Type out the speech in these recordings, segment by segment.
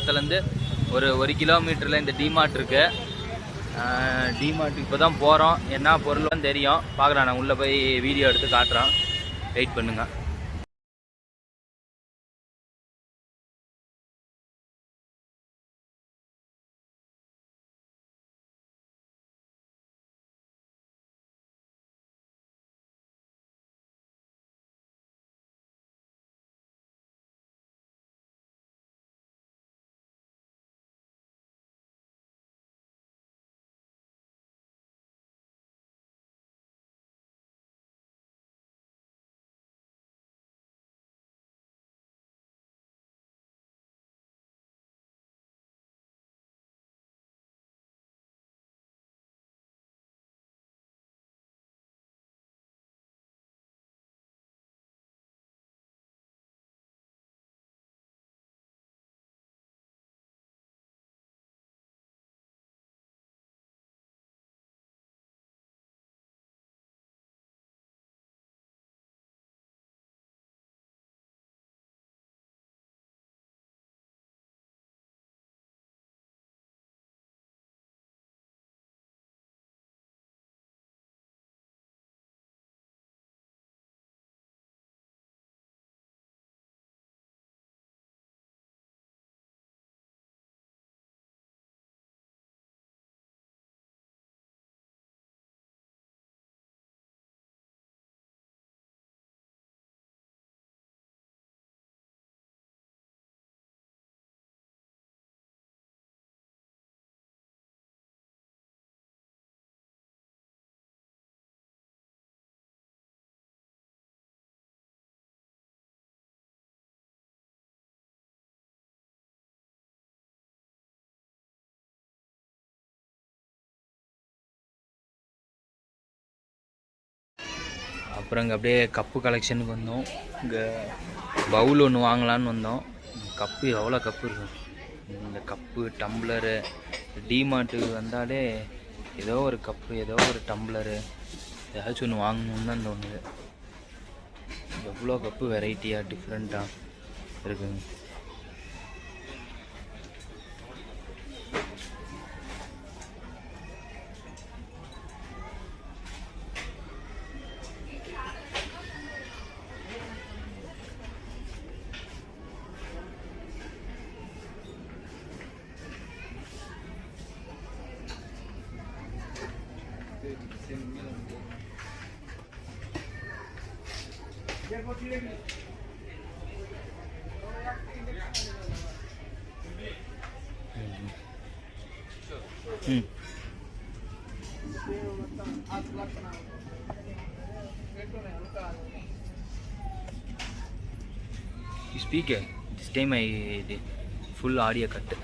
இடத்துலேருந்து ஒரு 1 கிலோமீட்டரில் இந்த டிமார்ட் இருக்குது. டிமார்ட் இப்போ தான் போகிறோம். என்ன பொருள்னு தெரியும், பார்க்கலாம். நான் உள்ளே போய் வீடியோ எடுத்து காட்டுறேன், வெயிட் பண்ணுங்கள். அப்புறம் இங்கே அப்படியே கப்பு கலெக்ஷனுக்கு வந்தோம். இங்கே பவுல் ஒன்று வாங்கலான்னு வந்தோம். கப்பு எவ்வளோ கப்பு இருக்கும், இந்த கப்பு டம்ளரு. டிமார்ட்டுக்கு வந்தாலே ஏதோ ஒரு கப்பு, ஏதோ ஒரு டம்ளரு, ஏதாச்சும் ஒன்று வாங்கணுன்னு தான் தோணுது. எவ்வளோ கப்பு வெரைட்டியாக டிஃப்ரெண்ட்டாக இருக்குங்க. Speaker, this time I did full audio cut.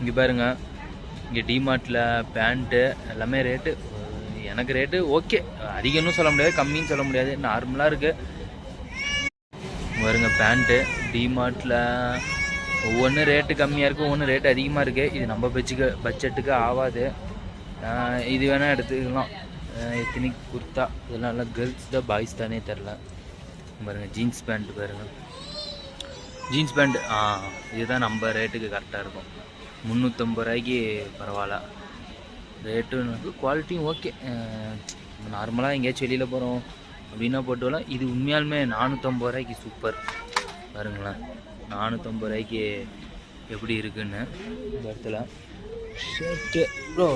இங்கே பாருங்க, இங்கே டிமார்ட்டில் பேண்ட்டு எல்லாமே ரேட்டு. எனக்கு ரேட்டு ஓகே, அதிகம்னு சொல்ல முடியாது, கம்மின்னு சொல்ல முடியாது, நார்மலாக இருக்குது. பாருங்க பேண்ட்டு டிமார்ட்டில் ஒவ்வொன்று ரேட்டு கம்மியாக இருக்குது, ஒவ்வொன்று ரேட்டு அதிகமாக இருக்குது. இது நம்ம பட்ஜெட்டுக்கு ஆகாது. இது வேணால் எடுத்துக்கலாம். எத்தனிக் குர்த்தா இதெல்லாம் நல்லா கேர்ள்ஸ் தான், பாய்ஸ் தானே தெரில. பாருங்கள் ஜீன்ஸ் பேண்ட்டு பாருங்கள், ஜீன்ஸ் பேண்ட் இதுதான் நம்ம ரேட்டுக்கு கரெக்டாக இருக்கும். 350 ரூபாய்க்கு பரவாயில்ல ரேட்டு. குவாலிட்டியும் ஓகே. நார்மலாக எங்கேயாச்சும் வெளியில் போகிறோம் அப்படின்னா போட்டு வரலாம். இது உண்மையாலுமே 450 ரூபாய்க்கு சூப்பர். பாருங்களேன் 450 ரூபாய்க்கு எப்படி இருக்குன்னு இந்த இடத்துல. ஷர்ட்டு ப்ரோ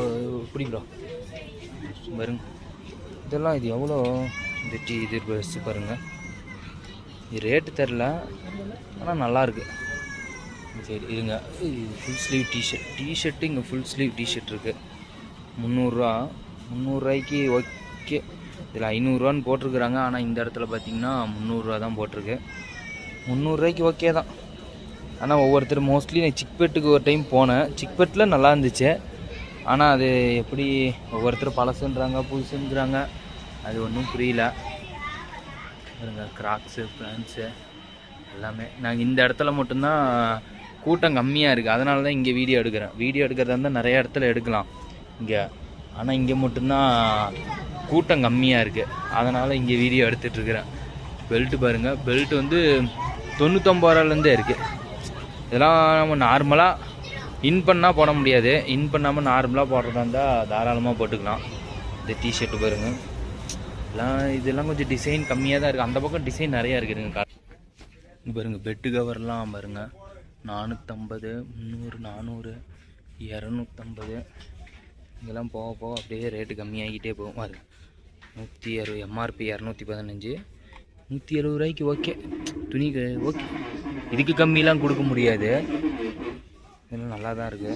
எப்படி ப்ரோ பாருங்க, இதெல்லாம் இது எவ்வளோ, இந்த இது ட்ரெஸ்ஸு பாருங்கள். இது ரேட்டு தெரில, ஆனால் நல்லாயிருக்கு. சரி இருங்க, இது ஃபுல் ஸ்லீவ் டிஷர்ட்டு. இங்கே ஃபுல் ஸ்லீவ் டிஷர்ட் இருக்குது 300 ரூபா. 300 ரூபாய்க்கு ஓகே. இதில் 500ரூவான்னு போட்டிருக்குறாங்க. ஆனால் இந்த இடத்துல பார்த்தீங்கன்னா 300ரூவா தான் போட்டிருக்கு. 300ரூவாய்க்கு ஓகே தான். ஆனால் ஒவ்வொருத்தர் மோஸ்ட்லி நான் சிக்பெட்டுக்கு ஒரு டைம் போனேன். சிக்பெட்டில் நல்லா இருந்துச்சு. ஆனால் அது எப்படி ஒவ்வொருத்தர் பழசுன்றாங்க, புதுசுங்கிறாங்க, அது ஒன்றும் புரியல. பாருங்க கிராக்ஸு, பிரான்ஸு எல்லாமே. நாங்கள் இந்த இடத்துல மட்டும்தான் கூட்டம் கம்மியாக இருக்குது. அதனால தான் இங்கே வீடியோ எடுக்கிறேன். வீடியோ எடுக்கிறதா இருந்தால் நிறையா இடத்துல எடுக்கலாம் இங்கே. ஆனால் இங்கே மட்டும்தான் கூட்டம் கம்மியாக இருக்குது. அதனால் இங்கே வீடியோ எடுத்துகிட்ருக்கிறேன். பெல்ட்டு பாருங்கள். பெல்ட் வந்து 99 ரூபாலேருந்தே இருக்குது. இதெல்லாம் நம்ம நார்மலாக இன் பண்ணால் போட முடியாது. இன் பண்ணாமல் நார்மலாக போடுறதா இருந்தால் தாராளமாக போட்டுக்கலாம். இந்த டிஷர்ட்டு பாருங்கள். இதெல்லாம் கொஞ்சம் டிசைன் கம்மியாக தான் இருக்குது. அந்த பக்கம் டிசைன் நிறையா இருக்குதுங்க. இங்கே பாருங்கள் பெட்டு கவர்லாம் பாருங்கள். 450, 300, 400, 250. இதெல்லாம் போக போக அப்படியே ரேட்டு கம்மியாகிட்டே போகும். அது 160, எம்ஆர்பி 215, 170 ரூபாய்க்கு ஓகே. துணி ஓகே. இதுக்கு கம்மிலாம் கொடுக்க முடியாது. இதெல்லாம் நல்லா தான் இருக்குது.